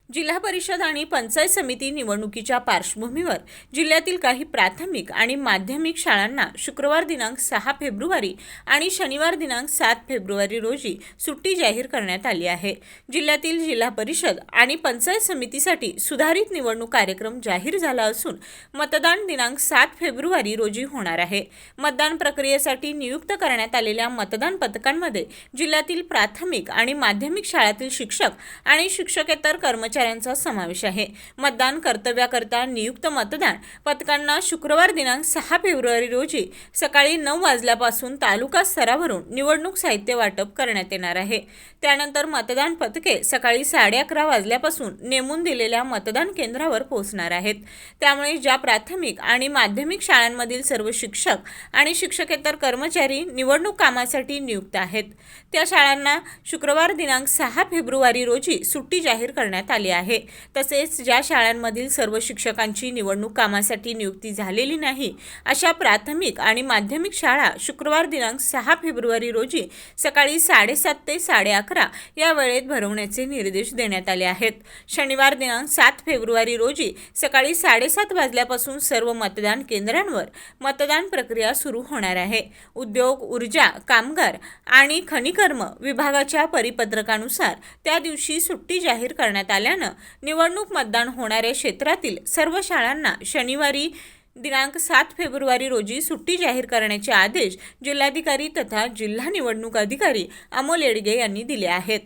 जिल्हा परिषद आणि पंचायत समिती निवडणुकीच्या पार्श्वभूमीवर जिल्ह्यातील काही प्राथमिक आणि माध्यमिक शाळांना शुक्रवार दिनांक 6 फेब्रुवारी आणि शनिवार दिनांक 7 फेब्रुवारी रोजी सुट्टी जाहीर करण्यात आली आहे। जिल्ह्यातील जिल्हा परिषद आणि पंचायत समितीसाठी सुधारित निवडणूक कार्यक्रम जाहीर झाला असून मतदान दिनांक 7 फेब्रुवारी रोजी होणार आहे। मतदान प्रक्रियेसाठी नियुक्त करण्यात आलेल्या मतदान पथकांमध्ये जिल्ह्यातील प्राथमिक आणि माध्यमिक शाळांतील शिक्षक आणि शिक्षकेतर कर्मचाऱ्यांचा समावेश आहे। मतदान कर्तव्याकरता नियुक्त मतदान पथकांना शुक्रवार दिनांक 6 फेब्रुवारी रोजी सकाळी 9 वाजल्यापासून तालुका स्तरावरून निवडणूक साहित्य वाटप करण्यात येणार आहे। त्यानंतर मतदान पथके सकाळी 11:30 वाजल्यापासून नेमून दिलेल्या मतदान केंद्रावर पोहोचणार आहेत। त्यामुळे ज्या प्राथमिक आणि माध्यमिक शाळांमधील सर्व शिक्षक आणि शिक्षकेतर कर्मचारी निवडणूक कामासाठी नियुक्त आहेत त्या शाळांना शुक्रवार दिनांक 6 फेब्रुवारी रोजी सुट्टी जाहीर करण्यात आली आहे। तसेच ज्या शाळांमधील सर्व शिक्षकांची निवडणूक कामासाठी नियुक्ती झालेली नाही अशा प्राथमिक आणि माध्यमिक शाळा शुक्रवार दिनांक 6 फेब्रुवारी रोजी सकाळी 7:30 ते 11:30 या वेळेत भरवण्याचे निर्देश देण्यात आले आहेत। शनिवार दिनांक 7 फेब्रुवारी रोजी सकाळी 7:30 वाजल्यापासून सर्व मतदान केंद्रांवर मतदान प्रक्रिया सुरू होणार आहे। उद्योग, ऊर्जा, कामगार आणि खनिकर्म विभागाच्या परिपत्रकानुसार त्या दिवशी सुट्टी जाहीर करण्यात आल्यानं निवडणूक मतदान होणाऱ्या क्षेत्रातील सर्व शाळांना शनिवारी दिनांक 7 फेब्रुवारी रोजी सुट्टी जाहीर करण्याचे आदेश जिल्हाधिकारी तथा जिल्हा निवडणूक अधिकारी अमोल येडगे यांनी दिले आहेत।